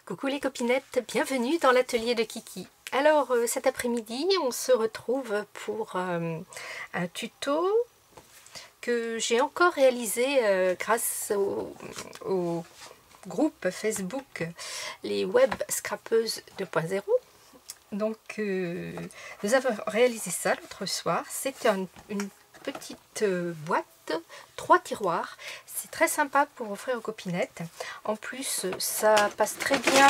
Coucou les copinettes, bienvenue dans l'atelier de Kiki. Alors cet après-midi on se retrouve pour un tuto que j'ai encore réalisé grâce au groupe Facebook les web scrapeuses 2.0. Donc nous avons réalisé ça l'autre soir. C'était une petite boîte, 3 tiroirs. C'est très sympa pour offrir aux copinettes. En plus, ça passe très bien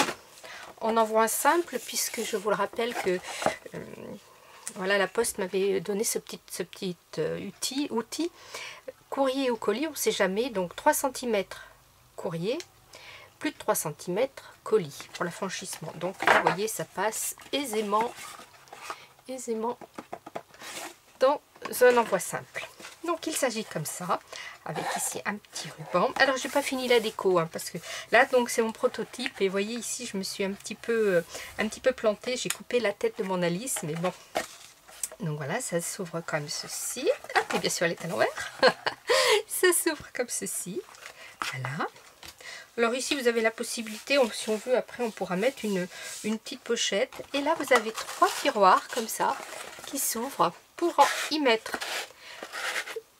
en envoi simple, puisque je vous le rappelle que voilà, la Poste m'avait donné ce petit outil. Courrier ou colis, on ne sait jamais. Donc 3 cm courrier, plus de 3 cm colis pour l'affranchissement. Donc vous voyez, ça passe aisément dans un envoi simple. Donc il s'agit comme ça, avec ici un petit ruban. Alors j'ai pas fini la déco, hein, parce que là donc c'est mon prototype, et vous voyez ici je me suis un petit peu plantée. J'ai coupé la tête de mon Alice, mais bon. Donc voilà, ça s'ouvre comme ceci. Ah, et bien sûr elle est à l'envers. Ça s'ouvre comme ceci. Voilà. Alors ici vous avez la possibilité, si on veut, après on pourra mettre une petite pochette. Et là vous avez 3 tiroirs comme ça qui s'ouvrent pour y mettre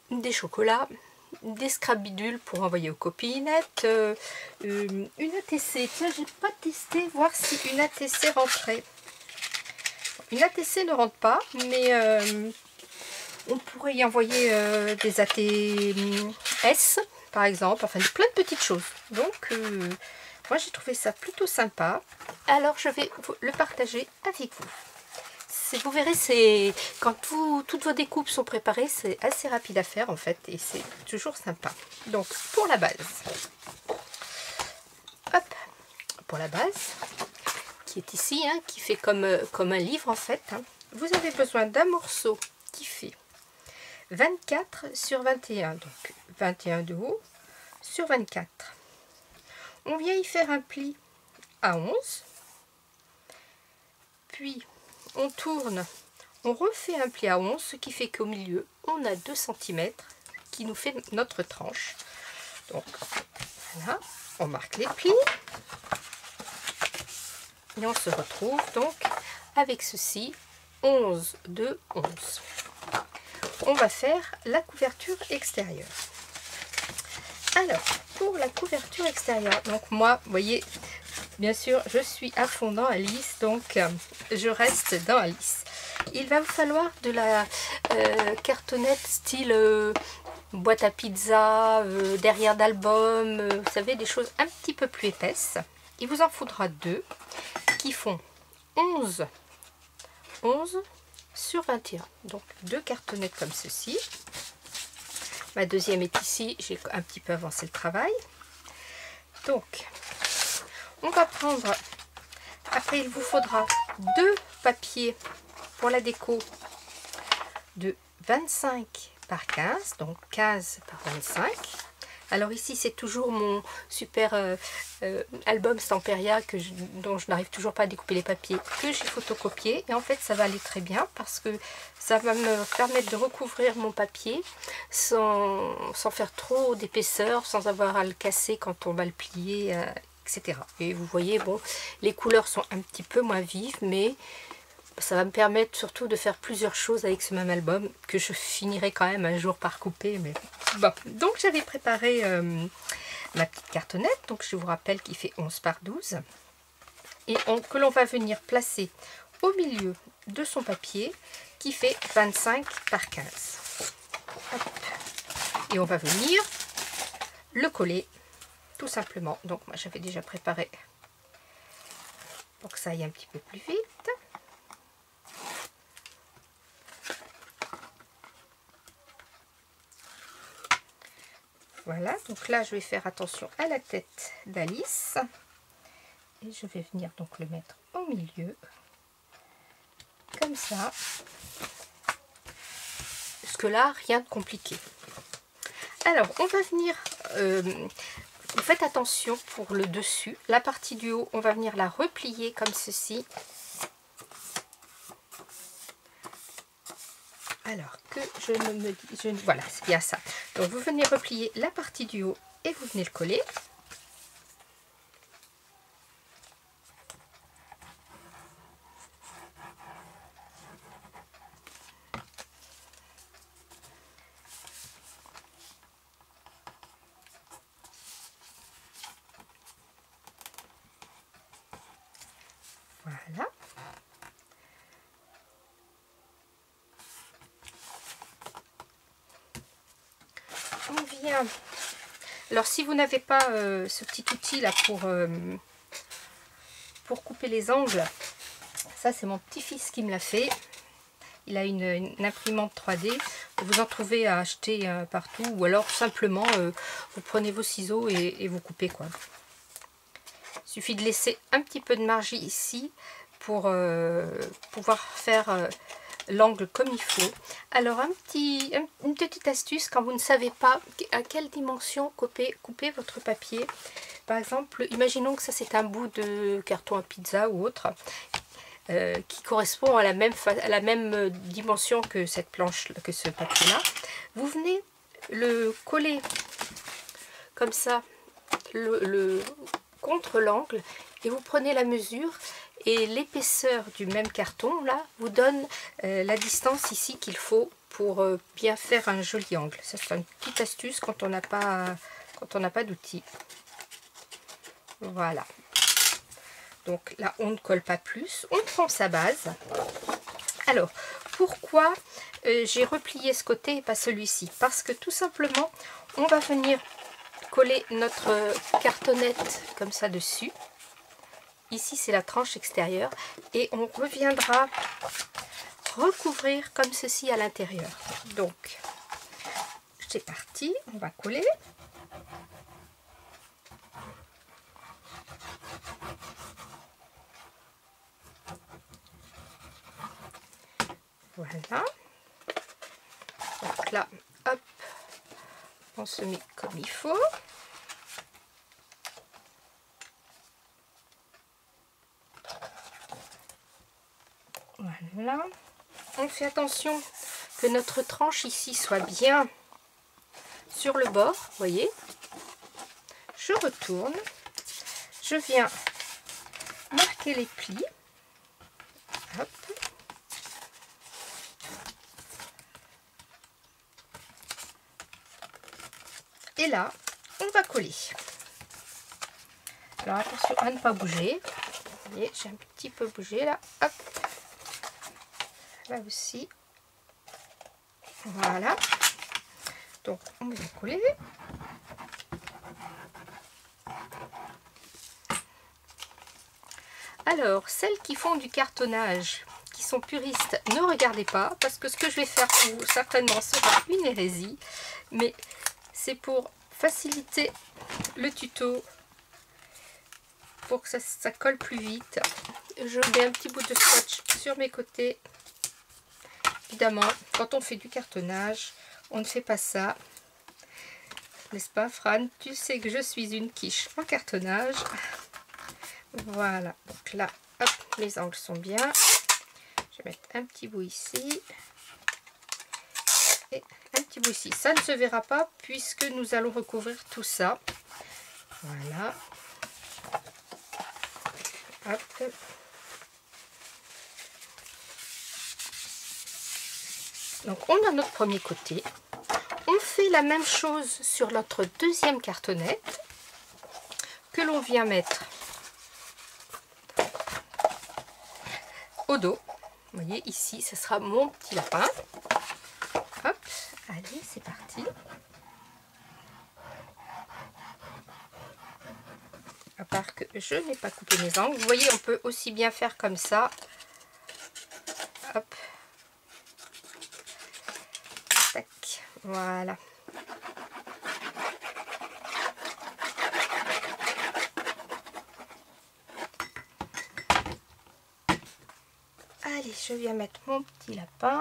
des chocolats, des scrabidules pour envoyer aux copinettes, une ATC. Tiens, j'ai pas testé, voir si une ATC rentrait. Une ATC ne rentre pas, mais on pourrait y envoyer des ATS par exemple, enfin plein de petites choses. Donc moi j'ai trouvé ça plutôt sympa. Alors je vais le partager avec vous. Vous verrez, c'est quand toutes vos découpes sont préparées, c'est assez rapide à faire en fait, et c'est toujours sympa. Donc pour la base, hop, pour la base qui est ici, hein, qui fait comme un livre en fait, hein, vous avez besoin d'un morceau qui fait 24 sur 21, donc 21 de haut sur 24. On vient y faire un pli à 11, puis on tourne, on refait un pli à 11, ce qui fait qu'au milieu on a 2 cm qui nous fait notre tranche. Donc voilà, on marque les plis et on se retrouve donc avec ceci, 11 de 11. On va faire la couverture extérieure. Alors pour la couverture extérieure, donc moi vous voyez, bien sûr je suis à fond dans Alice, donc je reste dans Alice. Il va vous falloir de la cartonnette style boîte à pizza, derrière d'album, vous savez, des choses un petit peu plus épaisses. Il vous en faudra 2 qui font 11 sur 21. Donc 2 cartonnettes comme ceci. Ma deuxième est ici, j'ai un petit peu avancé le travail. Donc on va prendre, après il vous faudra 2 papiers pour la déco de 25 par 15, donc 15 par 25. Alors ici c'est toujours mon super album Stamperia dont je n'arrive toujours pas à découper les papiers, que j'ai photocopié, et en fait ça va aller très bien parce que ça va me permettre de recouvrir mon papier sans faire trop d'épaisseur, sans avoir à le casser quand on va le plier, etc. Et vous voyez, bon, les couleurs sont un petit peu moins vives, mais ça va me permettre surtout de faire plusieurs choses avec ce même album, que je finirai quand même un jour par couper. Mais bon, donc j'avais préparé ma petite cartonnette, donc je vous rappelle qu'il fait 11 par 12, et que l'on va venir placer au milieu de son papier qui fait 25 par 15. Hop. Et on va venir le coller tout simplement. Donc moi j'avais déjà préparé pour que ça aille un petit peu plus vite. Voilà, donc là je vais faire attention à la tête d'Alice et je vais venir donc le mettre au milieu comme ça. Jusque là rien de compliqué. Alors on va venir, vous faites attention pour le dessus, la partie du haut on va venir la replier comme ceci. Alors que je ne me dis, voilà, c'est bien ça. Donc vous venez replier la partie du haut et vous venez le coller. Voilà. On vient... Alors si vous n'avez pas ce petit outil là pour couper les angles, ça c'est mon petit-fils qui me l'a fait. Il a une imprimante 3D. Vous en trouvez à acheter partout. Ou alors simplement vous prenez vos ciseaux et vous coupez quoi. Il suffit de laisser un petit peu de marge ici pour pouvoir faire l'angle comme il faut. Alors une petite astuce quand vous ne savez pas à quelle dimension couper votre papier. Par exemple, imaginons que ça c'est un bout de carton à pizza ou autre. Qui correspond à la même dimension que cette planche, que ce papier là. Vous venez le coller comme ça contre l'angle et vous prenez la mesure et l'épaisseur du même carton là vous donne la distance ici qu'il faut pour bien faire un joli angle. Ça c'est une petite astuce quand on n'a pas d'outils. Voilà. Donc là, on ne colle pas plus. On prend sa base. Alors, pourquoi j'ai replié ce côté et pas celui-ci? Parce que tout simplement, on va venir coller notre cartonnette comme ça dessus. Ici, c'est la tranche extérieure. Et on reviendra recouvrir comme ceci à l'intérieur. Donc, c'est parti. On va coller. Voilà. Donc là, hop, on se met comme il faut. Voilà. On fait attention que notre tranche ici soit bien sur le bord, vous voyez. Je retourne. Je viens marquer les plis. Hop. Et là, on va coller. Alors attention à ne pas bouger. Vous voyez, j'ai un petit peu bougé là. Hop. Là aussi. Voilà. Donc on va coller. Alors, celles qui font du cartonnage, qui sont puristes, ne regardez pas, parce que ce que je vais faire pour vous, certainement, sera une hérésie. Mais c'est pour faciliter le tuto, pour que ça colle plus vite. Je mets un petit bout de scotch sur mes côtés. Évidemment, quand on fait du cartonnage, on ne fait pas ça. N'est-ce pas, Fran? Tu sais que je suis une quiche en cartonnage. Voilà, donc là, hop, mes angles sont bien. Je vais mettre un petit bout ici. Et un petit bout ici. Ça ne se verra pas puisque nous allons recouvrir tout ça. Voilà. Hop. Donc on a notre premier côté. On fait la même chose sur notre deuxième cartonnette que l'on vient mettre au dos. Vous voyez ici, ce sera mon petit lapin. Hop, allez, c'est parti. À part que je n'ai pas coupé mes angles. Vous voyez, on peut aussi bien faire comme ça. Hop. Tac, voilà. Allez, je viens mettre mon petit lapin.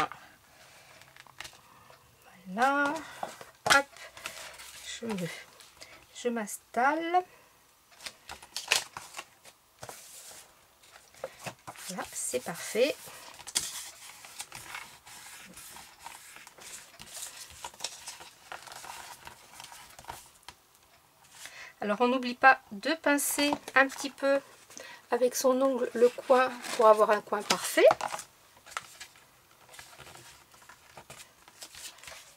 Voilà. Hop. Je m'installe. Voilà, c'est parfait. Alors on n'oublie pas de pincer un petit peu avec son ongle le coin pour avoir un coin parfait.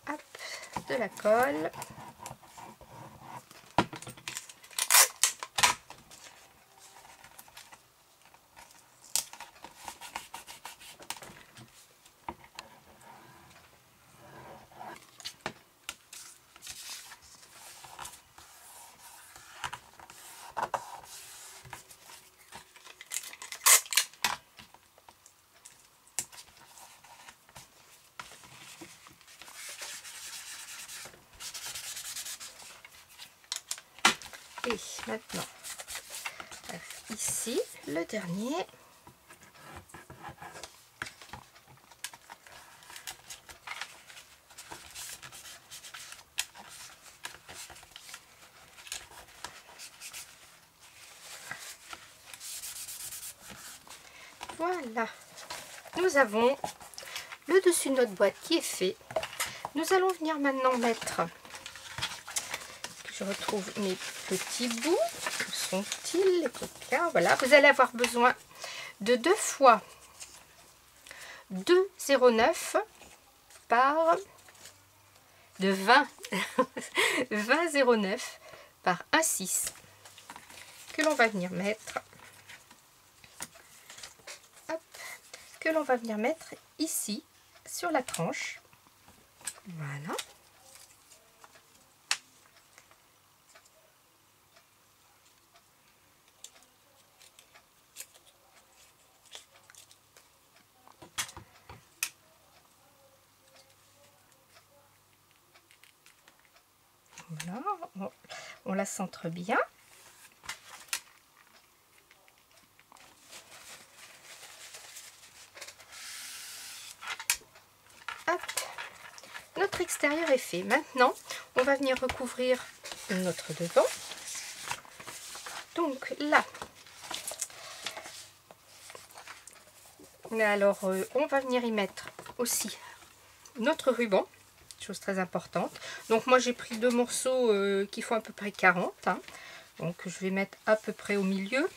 Hop, de la colle. Maintenant, ici, le dernier. Voilà, nous avons le dessus de notre boîte qui est fait. Nous allons venir maintenant mettre, je retrouve mes petits bouts, où sont-ils les coquins? Voilà, vous allez avoir besoin de 2 fois 2,09 par de 20 20,09 par 1,6 que l'on va venir mettre. Que l'on va venir mettre ici sur la tranche. Voilà. Voilà, on la centre bien. Hop. Notre extérieur est fait. Maintenant, on va venir recouvrir notre devant. Donc là, alors on va venir y mettre aussi notre ruban, chose très importante. Donc moi j'ai pris 2 morceaux qui font à peu près 40. Hein. Donc je vais mettre à peu près au milieu.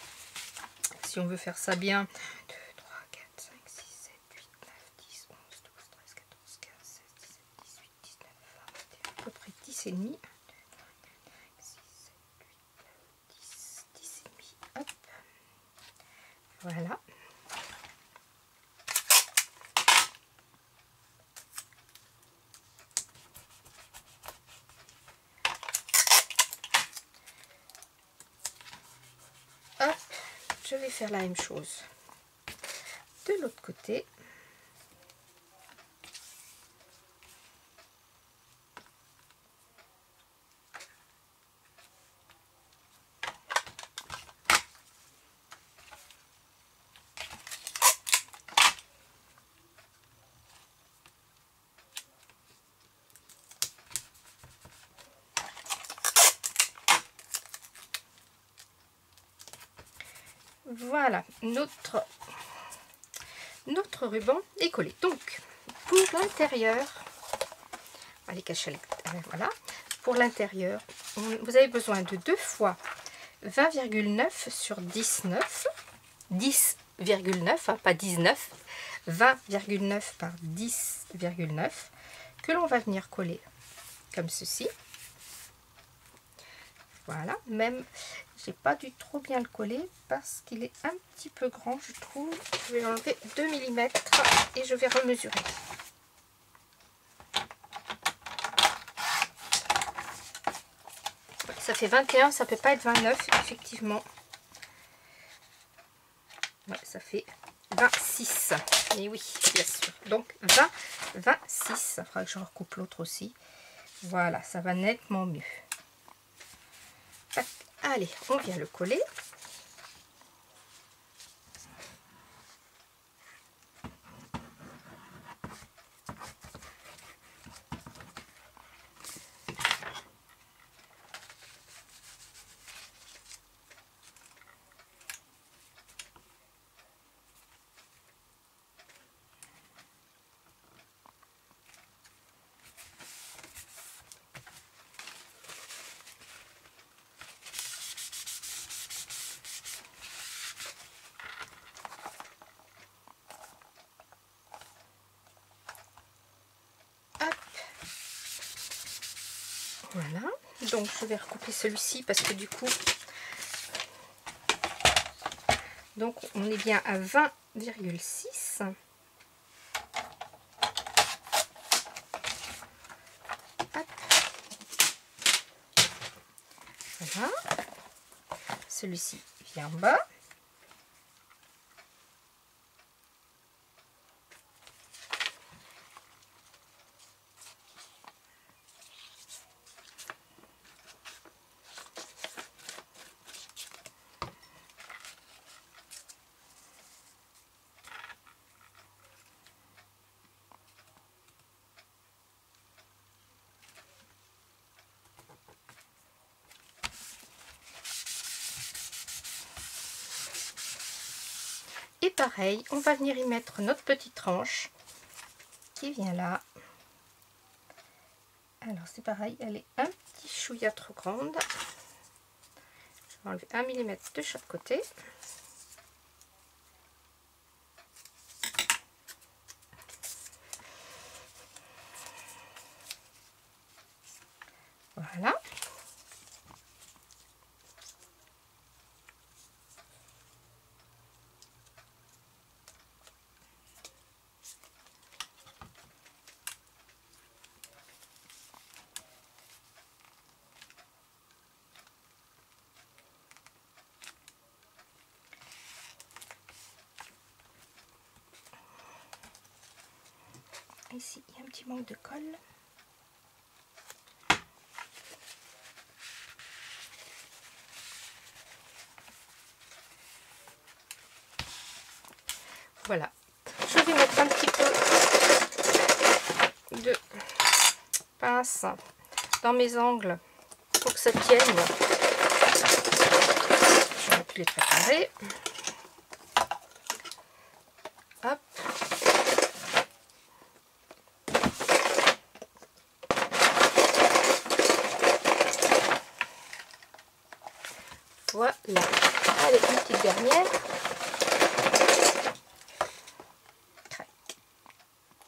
Si on veut faire ça bien. 2, 3, 4, 5, 6, 7, 8, 9, 10, 11, 12, 13, 14, 15, 16, 17, 18, 19, 20, 21, à peu près 10 et demi. 10 et demi. Hop. Voilà. Hop, je vais faire la même chose de l'autre côté. Voilà, notre ruban est collé. Donc, pour l'intérieur, on va les cacher à l'extérieur, voilà. Pour l'intérieur, vous avez besoin de 2 fois 20,9 sur 19. 10,9, hein, pas 19. 20,9 par 10,9 que l'on va venir coller comme ceci. Voilà, même j'ai pas dû trop bien le coller parce qu'il est un petit peu grand, je trouve. Je vais enlever 2 mm et je vais remesurer. Ça fait 21, ça peut pas être 29, effectivement. Ouais, ça fait 26. Et oui, bien sûr. Donc 20, 26. Il faudra que je recoupe l'autre aussi. Voilà, ça va nettement mieux. Allez, on vient le coller. Voilà, donc je vais recouper celui-ci parce que du coup, donc on est bien à 20,6. Voilà, celui-ci vient en bas. Et pareil, on va venir y mettre notre petite tranche qui vient là. Alors c'est pareil, elle est un petit chouïa trop grande. Je vais enlever 1 mm de chaque côté. Voilà. Ici, il y a un petit manque de colle. Voilà. Je vais mettre un petit peu de pince dans mes angles pour que ça tienne. J'aurais pu les préparer. Hop. Voilà. Allez, une petite dernière.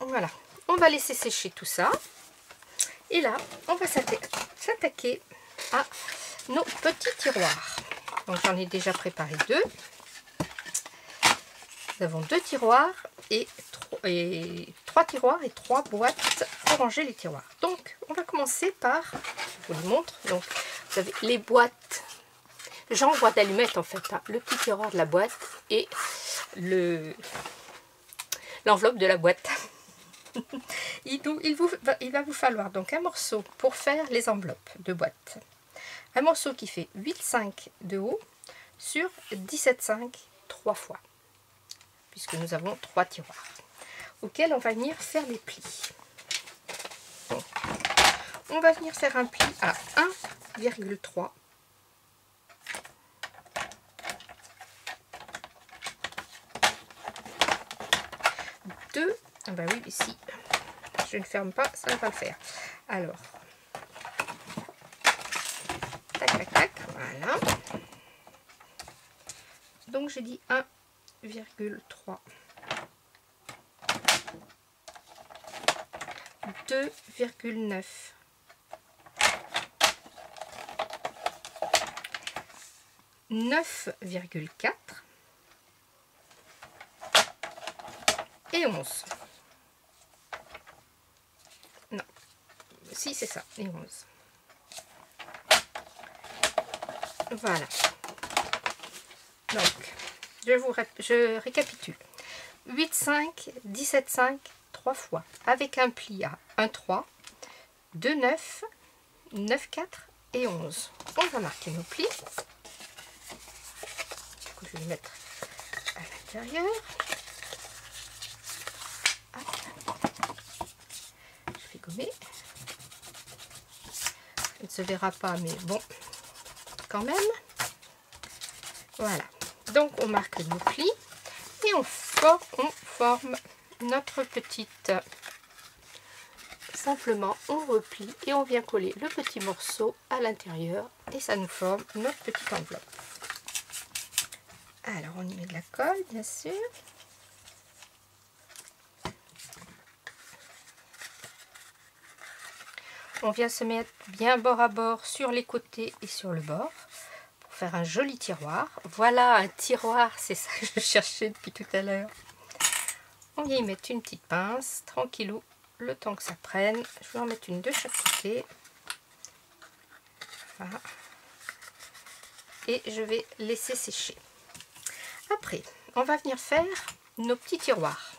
Voilà. On va laisser sécher tout ça. Et là, on va s'attaquer à nos petits tiroirs. Donc j'en ai déjà préparé 2. Nous avons 2 tiroirs et 3 tiroirs et 3 boîtes pour ranger les tiroirs. Donc on va commencer par, je vous le montre, donc vous avez les boîtes, genre boîte d'allumettes en fait, hein, le petit tiroir de la boîte et l'enveloppe de la boîte. Il va vous falloir donc un morceau pour faire les enveloppes de boîte. Un morceau qui fait 8,5 de haut sur 17,5 3 fois. Puisque nous avons 3 tiroirs. Auxquels on va venir faire les plis. Donc, on va venir faire un pli à 1,3. Ah bah oui, ici, je ne ferme pas, ça ne va pas le faire. Alors, tac, tac, tac, voilà. Donc j'ai dit 1,3. 2,9. 9,4 et 11. Non, si c'est ça, et 11. Voilà. Donc, je récapitule. 8,5, 17,5, 3 fois, avec un pli à 1,3, 2,9, 9,4 et 11. On va marquer nos plis. Du coup, je vais les mettre à l'intérieur. Je vais gommer. Ça ne se verra pas, mais bon, quand même. Voilà. Donc, on marque nos plis et on forme notre petite... Simplement, on replie et on vient coller le petit morceau à l'intérieur et ça nous forme notre petite enveloppe. Alors, on y met de la colle, bien sûr. On vient se mettre bien bord à bord sur les côtés et sur le bord pour faire un joli tiroir. Voilà un tiroir, c'est ça que je cherchais depuis tout à l'heure. On vient y mettre une petite pince, tranquillou, le temps que ça prenne. Je vais en mettre une de chaque côté. Voilà. Et je vais laisser sécher. Après, on va venir faire nos petits tiroirs.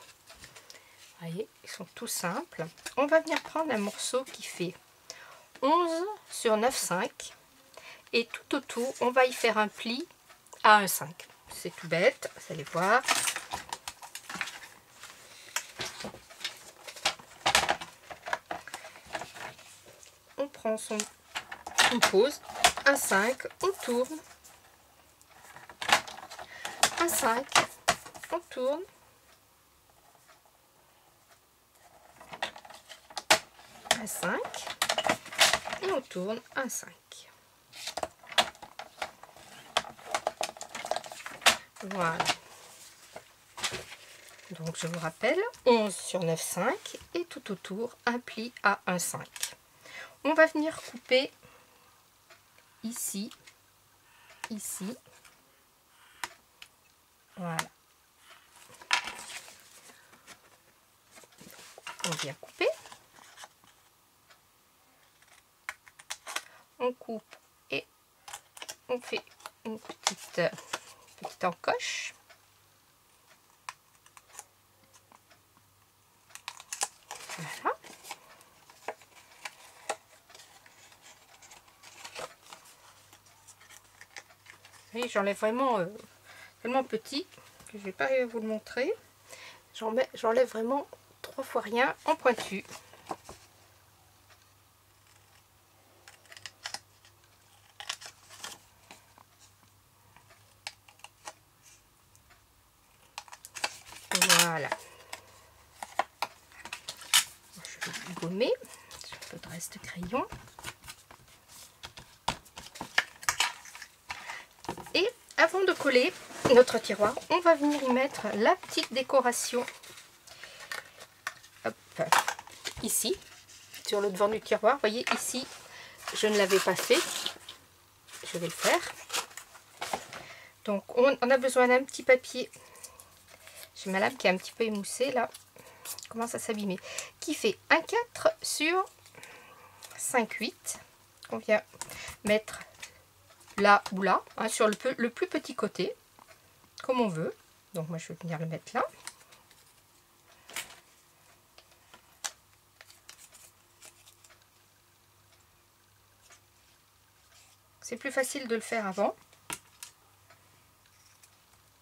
Vous voyez, ils sont tout simples. On va venir prendre un morceau qui fait 11 sur 9,5 et tout autour, on va y faire un pli à 1,5. C'est tout bête, vous allez voir. On prend on pose 1,5, on tourne 1,5 on tourne. Un 5 et on tourne un 5. Voilà. Donc je vous rappelle, 11 sur 9, 5 et tout autour un pli à 1, 5. On va venir couper ici, ici. Voilà. On vient couper. On coupe et on fait une petite encoche. Voilà. Et j'enlève vraiment tellement petit que je ne vais pas vous le montrer. J'enlève vraiment 3 fois rien en pointu. Voilà. Je vais gommer un peu de reste de crayon. Et avant de coller notre tiroir, on va venir y mettre la petite décoration. Hop, ici, sur le devant du tiroir. Vous voyez, ici, je ne l'avais pas fait. Je vais le faire. Donc, on a besoin d'un petit papier. J'ai ma lame qui est un petit peu émoussée, là. Commence à s'abîmer. Qui fait 1,4 sur 5,8. On vient mettre là ou là, hein, sur le plus petit côté, comme on veut. Donc, moi, je vais venir le mettre là. C'est plus facile de le faire avant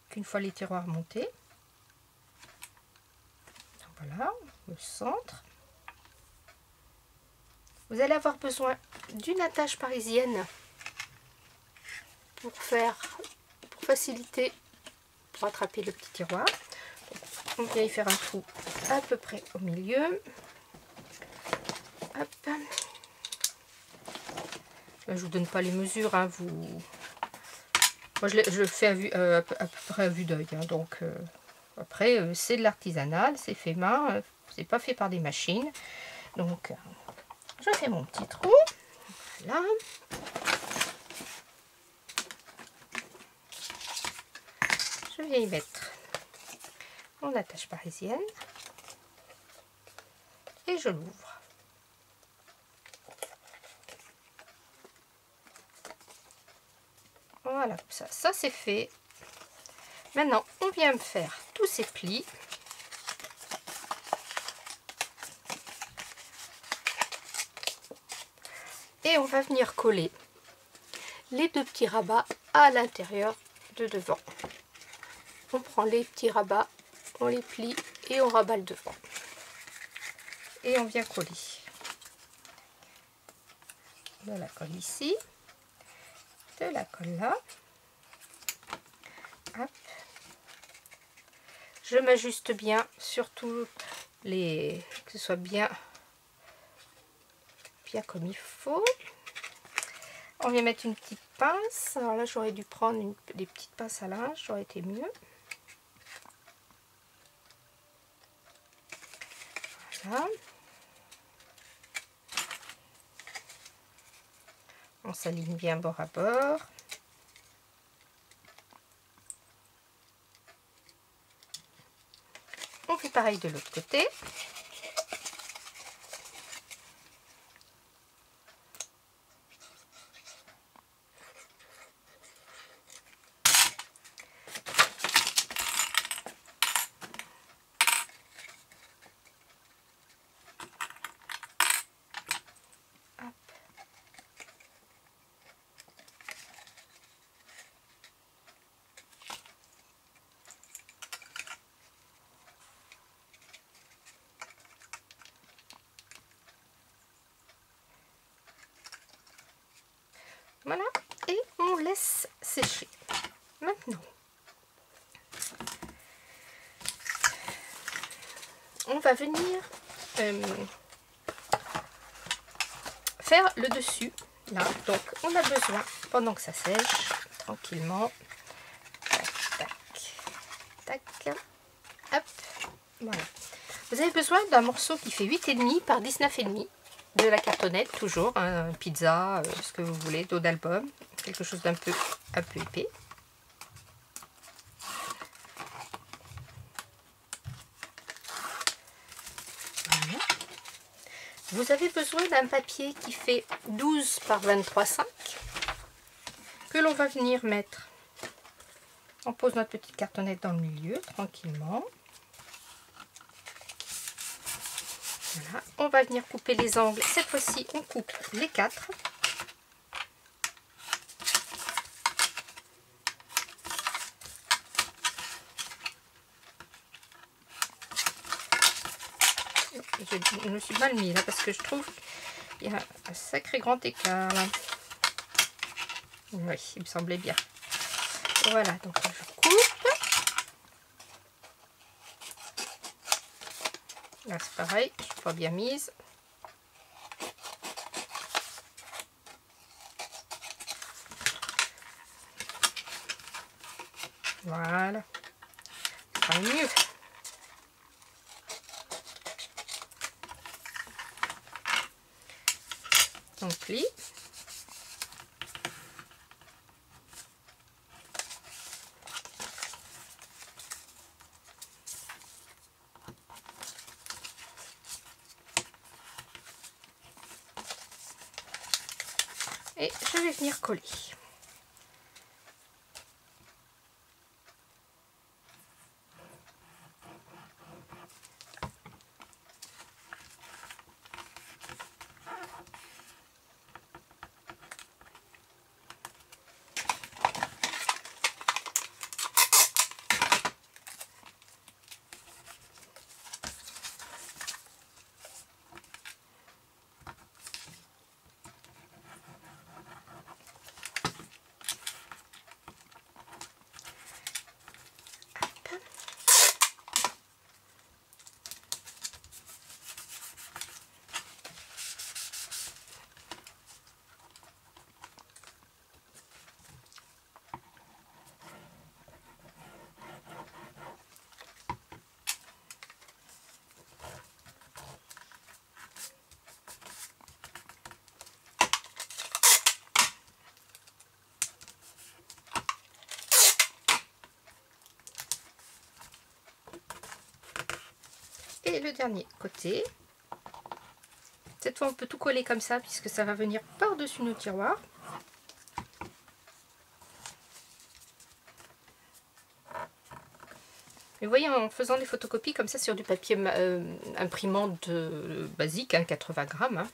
qu'une fois les tiroirs montés. Donc voilà, le centre. Vous allez avoir besoin d'une attache parisienne pour faciliter, pour attraper le petit tiroir. Donc, on vient y faire un trou à peu près au milieu. Hop. Là, je vous donne pas les mesures, hein, moi je le fais à peu près à vue d'œil, hein, donc après c'est de l'artisanal, c'est fait main, c'est pas fait par des machines. Donc je fais mon petit trou, voilà. Je viens y mettre mon attache parisienne et je l'ouvre. Voilà, ça c'est fait. Maintenant, on vient me faire tous ces plis. Et on va venir coller les 2 petits rabats à l'intérieur de devant. On prend les petits rabats, on les plie et on rabat le devant. Et on vient coller. De la colle ici. De la colle là. Hop. Je m'ajuste bien, surtout que ce soit bien comme il faut. On vient mettre une petite pince. Alors là, j'aurais dû prendre des petites pinces à linge, ça aurait été mieux. Voilà. On s'aligne bien bord à bord. On fait pareil de l'autre côté. Voilà, et on laisse sécher. Maintenant, va venir faire le dessus là. Donc on a besoin, pendant que ça sèche tranquillement, tac tac tac, hop, voilà. Vous avez besoin d'un morceau qui fait 8,5 par 19,5 de la cartonnette, toujours un pizza, ce que vous voulez, dos d'album, quelque chose d'un peu épais. Voilà. Vous avez besoin d'un papier qui fait 12 par 23,5 que l'on va venir mettre. On pose notre petite cartonnette dans le milieu tranquillement. Voilà. On va venir couper les angles. Cette fois-ci, on coupe les 4. Je me suis mal mis là parce que je trouve qu'il y a un sacré grand écart là. Oui, il me semblait bien. Voilà, donc je coupe. Là c'est pareil, je suis pas bien mise. Voilà, ça sera mieux. On plie. Et je vais venir coller. Et le dernier côté. Cette fois on peut tout coller comme ça puisque ça va venir par-dessus nos tiroirs. Et vous voyez, en faisant des photocopies comme ça sur du papier imprimante basique, hein, 80 grammes, hein,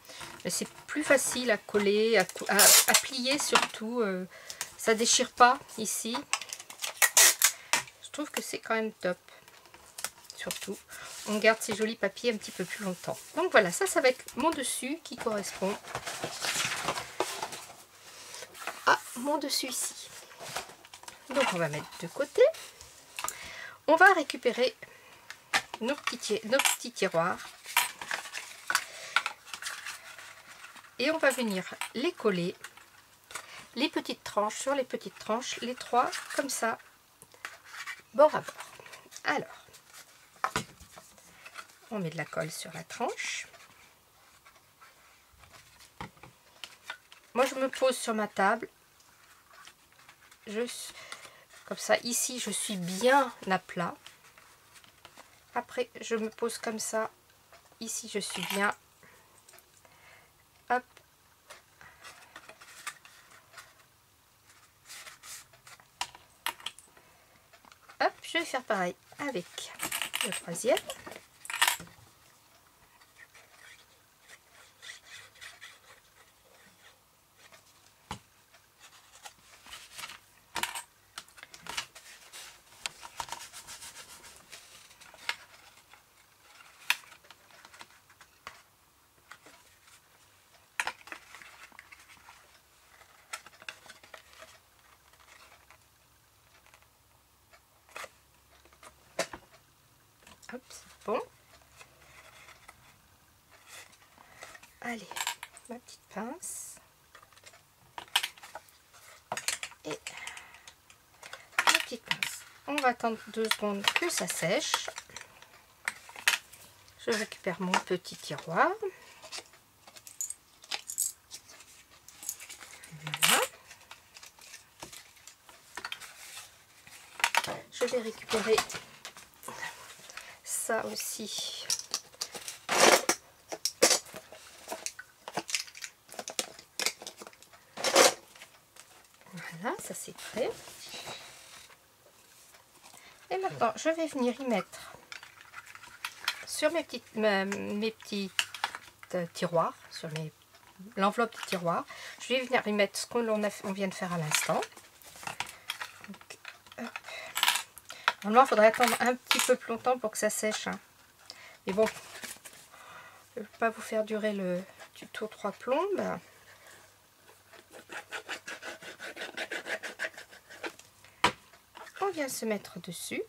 c'est plus facile à coller, à plier surtout. Ça déchire pas ici. Je trouve que c'est quand même top. Surtout, on garde ces jolis papiers un petit peu plus longtemps. Donc voilà, ça va être mon dessus qui correspond à mon dessus ici. Donc on va mettre de côté. On va récupérer nos petits tiroirs et on va venir les coller, les petites tranches sur les petites tranches, les trois comme ça, bord à bord. Alors, on met de la colle sur la tranche. Moi je me pose sur ma table, comme ça, ici je suis bien à plat. Après je me pose comme ça, ici je suis bien, hop, hop, je vais faire pareil avec le troisième. Hop, c'est bon. Allez, ma petite pince. Et ma petite pince. On va attendre 2 secondes que ça sèche. Je récupère mon petit tiroir. Voilà. Je vais récupérer ça aussi. Voilà, ça c'est prêt. Et maintenant, je vais venir y mettre sur mes petits tiroirs, sur l'enveloppe du tiroir. Je vais venir y mettre ce qu'on vient de faire à l'instant. Normalement, il faudrait attendre un petit peu plus longtemps pour que ça sèche. Hein. Mais bon, je ne vais pas vous faire durer le tuto 3 plombes. On vient se mettre dessus.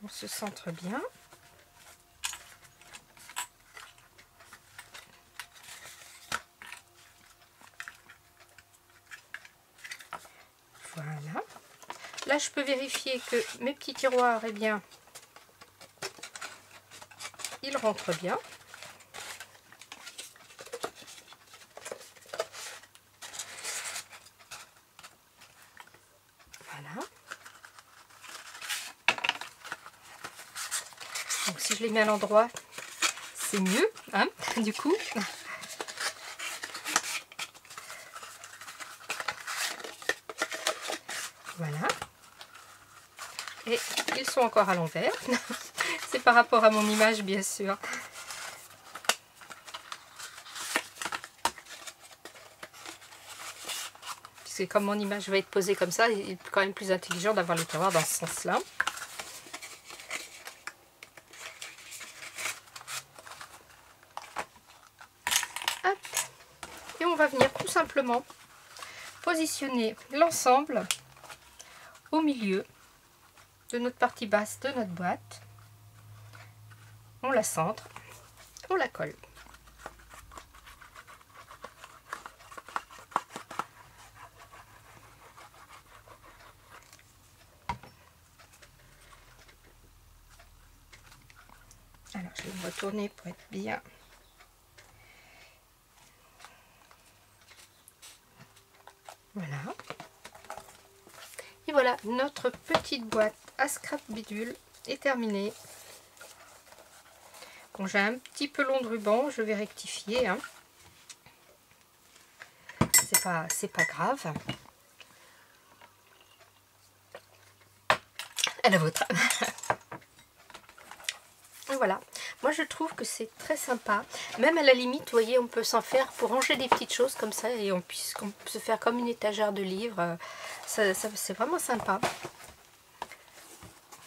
On se centre bien. Voilà. Là, je peux vérifier que mes petits tiroirs, eh bien, ils rentrent bien. Voilà. Donc, si je les mets à l'endroit, c'est mieux, hein, du coup. Voilà. Et ils sont encore à l'envers. C'est par rapport à mon image, bien sûr. Puisque comme mon image va être posée comme ça, il est quand même plus intelligent d'avoir les tiroirs dans ce sens-là. Hop. Et on va venir tout simplement positionner l'ensemble au milieu de notre partie basse de notre boîte. On la centre, on la colle. Alors je vais me retourner pour être bien. Voilà. Et voilà, notre petite boîte à scrap bidule est terminée. Bon, j'ai un petit peu long de ruban, je vais rectifier. Hein. C'est pas grave. À la vôtre. Voilà. Moi, je trouve que c'est très sympa. Même à la limite, vous voyez, on peut s'en faire pour ranger des petites choses comme ça et on peut se faire comme une étagère de livres. C'est vraiment sympa.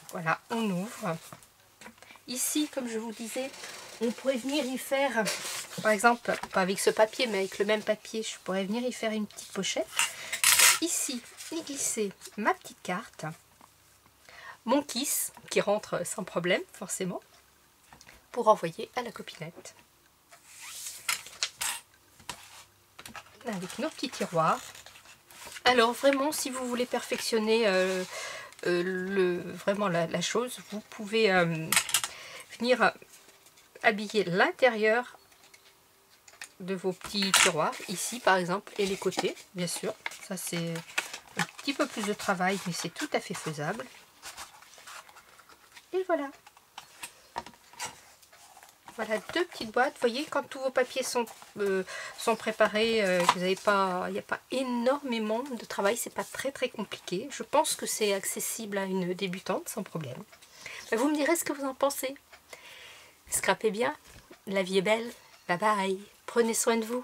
Voilà, on ouvre. Ici, comme je vous disais, on pourrait venir y faire, par exemple, pas avec ce papier, mais avec le même papier, je pourrais venir y faire une petite pochette. Ici, y glisser ma petite carte, mon kiss, qui rentre sans problème, forcément, pour envoyer à la copinette. Avec nos petits tiroirs. Alors, vraiment, si vous voulez perfectionner vraiment la chose, vous pouvez venir habiller l'intérieur de vos petits tiroirs, ici par exemple, et les côtés, bien sûr. Ça c'est un petit peu plus de travail, mais c'est tout à fait faisable. Et voilà. Voilà 2 petites boîtes. Vous voyez, quand tous vos papiers sont préparés, vous n'avez pas, il n'y a pas énormément de travail, c'est pas très compliqué. Je pense que c'est accessible à une débutante sans problème. Vous me direz ce que vous en pensez. Scrapez bien, la vie est belle. Bye bye. Prenez soin de vous.